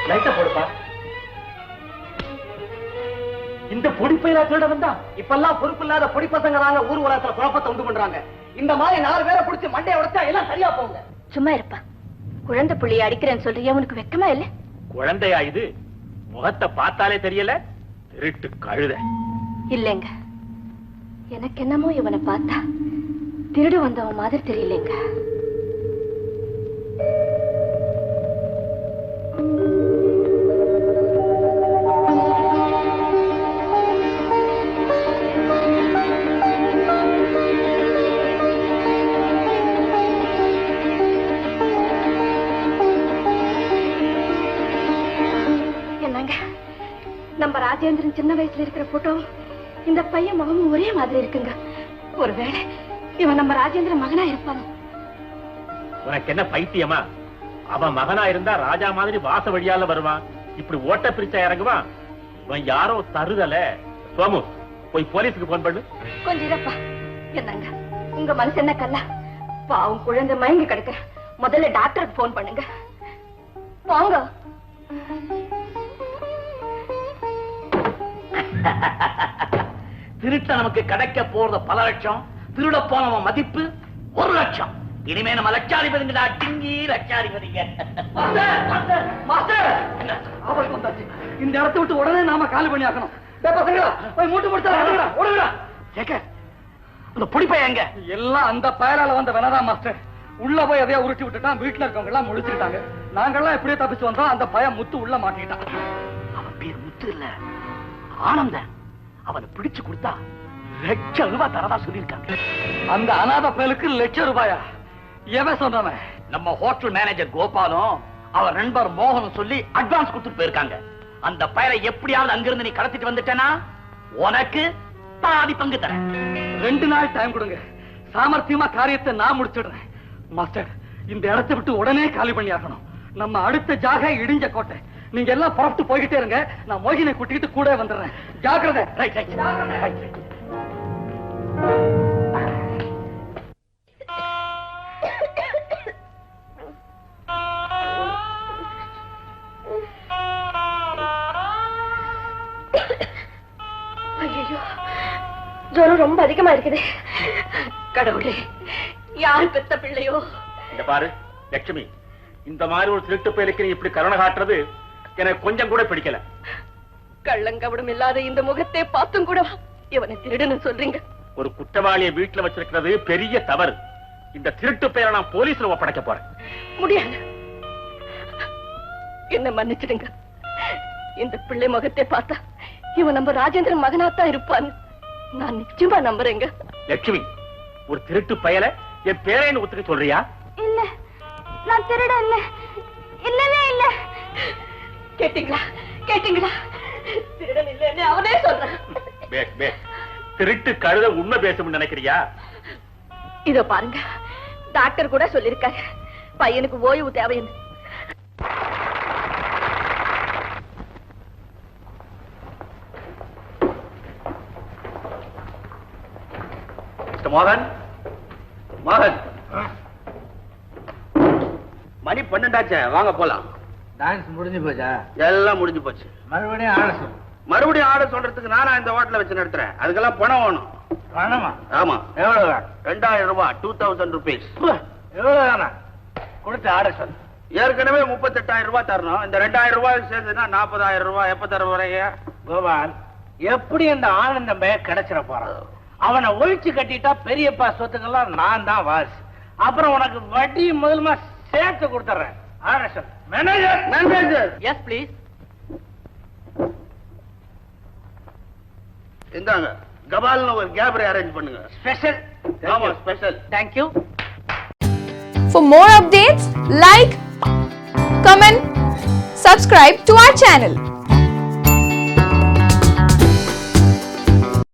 லைட்ட போடுப்பா. இந்த பொடிப்பையில திருட வந்தா இப்பெல்லாம் பொறுப்பு இல்லாத பொடி பசங்க தாங்க ஊர் உலகத்துல குழப்பத்தை உண்டு பண்றாங்க. இந்த மாதிரி 4 பேரை பிடிச்சி மண்டையை உடைச்சா எல்லாம் சரியா போங்க. சும்மா இருப்பா. குழந்தை புள்ளிய அடிக்கிறேன்னு சொல்றியா? உனக்கு வெக்கமா இல்ல? குழந்தையா இது? முகத்தை பார்த்தாலே தெரியல, திருட்டு கழுத. இல்லைங்க, எனக்கு என்னமோ இவனை பார்த்தா திருடு வந்தவன் மாதிரி தெரியலைங்க. நம்ம ராஜேந்திரன் சின்ன வயசுல இருக்கிற போட்டோ இந்த பையன் முகமும் ஒரே மாதிரி இருக்குங்க. ஒருவேளை இவன் நம்ம ராஜேந்திரன் மகனா இருப்பான். உனக்கு என்ன பைத்தியமா? அவன் மகனா இருந்தா ராஜா மாதிரி வாச வழியால வருவான், இப்படி ஓட்ட பிரிச்சா இறங்குவான். இவன் யாரோ தருதல. சோமு, போய் போலீஸுக்கு போன் பண்ணு. கொஞ்சம் இருப்பா. என்னங்க உங்க மனசு என்ன கல்லா? பாவம் குழந்தை மயங்கி கிடக்குற. முதல்ல டாக்டருக்கு போன் பண்ணுங்க. வாங்க. திருட்ட நமக்கு கிடைக்க போறது பல லட்சம், திருட போனவன் மதிப்பு 1 லட்சம். இனிமே நம்ம லட்சாதிபதிங்கடா, டிங்கி லட்சாதிபதிங்க. இந்த இடத்தை விட்டு உடனே நாம காலி பண்ணி ஆக்கணும். போய் மூட்டு முடிச்சா அந்த பொடிப்பைய எங்க? எல்லாம் அந்த பயலால வந்த வேணாதா மாஸ்டர். உள்ள போய் எதையா உருட்டி விட்டுட்டான். வீட்டுல இருக்கவங்க எல்லாம் முடிச்சுக்கிட்டாங்க. நாங்கெல்லாம் எப்படியே தப்பிச்சு வந்தோம். அந்த பையன் முத்து உள்ள மாட்டிக்கிட்டான். அவன் பேர் முத்து இல்ல, ஆனந்தன். அவனை பிடிச்சு கொடுத்தா ₹1,00,000 தரதா சொல்லியிருக்காங்க. அந்த அநாத பயலுக்கு ₹1,00,000? எவன் சொன்னவன்? நம்ம ஹோட்டல் மேனேஜர் கோபாலும் அவர் நண்பர் மோகனும் சொல்லி அட்வான்ஸ் கொடுத்துட்டு போயிருக்காங்க. அந்த பயலை எப்படியாவது அங்கிருந்து நீ கடத்திட்டு வந்துட்டேனா உனக்கு பாதி பங்கு தரேன். 2 நாள் டைம் கொடுங்க. சாமர்த்தியமா காரியத்தை நான் முடிச்சிடுறேன். மாஸ்டர், இந்த இடத்தை விட்டு உடனே காலி பண்ணி ஆகணும். நம்ம அடுத்த ஜாக இடிஞ்ச கோட்டை. நீங்க எல்லாம் புறப்பட்டு போய்கிட்டே இருங்க. நான் மோகினை கூட்டிட்டு கூட வந்துடுறேன். ஜாக்கிரதை. Right right right. ஐயோ, ஜுரம் ரொம்ப அதிகமா இருக்குது. கடவுளே, யார் பெத்த பிள்ளையோ? இங்க பாரு லட்சுமி, இந்த மாதிரி ஒரு திருட்டு பயலுக்கு நீ இப்படி கருணை காட்டுறது எனக்கு கொஞ்சம் கூட பிடிக்கல. கள்ளங்கபடம் இல்லாத இந்த முகத்தை பார்த்தும் கூட இவனை திருடுன்னு சொல்றீங்க? ஒரு குற்றவாளியை வீட்டுல வச்சிருக்கிறது பெரிய தவறு. இந்த திருட்டு பெயரை நான் போலீஸ்ல ஒப்படைக்க போறேன். முடியாது. என்ன மன்னிச்சிடுங்க. இந்த பிள்ளை முகத்தை பார்த்தா இவன் நம்ம ராஜேந்திரன் மகனாத்தான் இருப்பான்னு நான் நிச்சயமா நம்புறேங்க. லட்சுமி, ஒரு திருட்டு பயலை என் பேரைன்னு ஒத்துக்க சொல்றியா? இல்ல, நான் திருட இல்ல, இல்லவே இல்ல. கேட்டீங்களா கேட்டீங்களா? திருடன் இல்லன்னு அவனே சொல்றான். திருட்டு கழுத உண்மை பேசும் நினைக்கிறியா? இதோ பாருங்க, டாக்டர் கூட சொல்லிருக்காரு பையனுக்கு ஓய்வு தேவைன்னு. மோகன், மோகன், மணி 12 வாங்க போலாம். டான்ஸ் முடிஞ்சு போச்சா? எல்லாம் முடிஞ்சு போச்சு. மறுபடியும் ஆட சொல்லு. மறுபடியும் ஆட சொல்றதுக்கு நானா இந்த ஹோட்டல வச்சு நடத்துறேன். அதுக்கெல்லாம் பணம் வேணும். பணமா? ஆமா. எவ்வளவு வேணும்? ₹2000. 2000 rupees. எவ்வளவு வேணாம் கொடுத்து ஆட சொல்லு. ஏற்கனவே ₹38,000 தரணும். இந்த ₹2000 சேர்ந்துன்னா ₹40,000. எப்ப தர வரீங்க? கோபால், எப்படி அந்த ஆனந்த பையன் கிடைச்சிட போறான்? அவனை ஒழிச்சு கட்டிட்டா பெரியப்பா சொத்துக்கெல்லாம் நான் தான் வாசி. அப்புறம் உனக்கு வட்டி முதலுமா சேர்த்து கொடுத்துறேன். ஆட சொல்லு. Manager, manager. Yes please. இந்தாங்க, கபால்னு ஒரு கேபரை அரேஞ்ச் பண்ணுங்க. ஸ்பெஷல். ஆமா, special. Thank you. For more updates, like, comment, subscribe to our channel.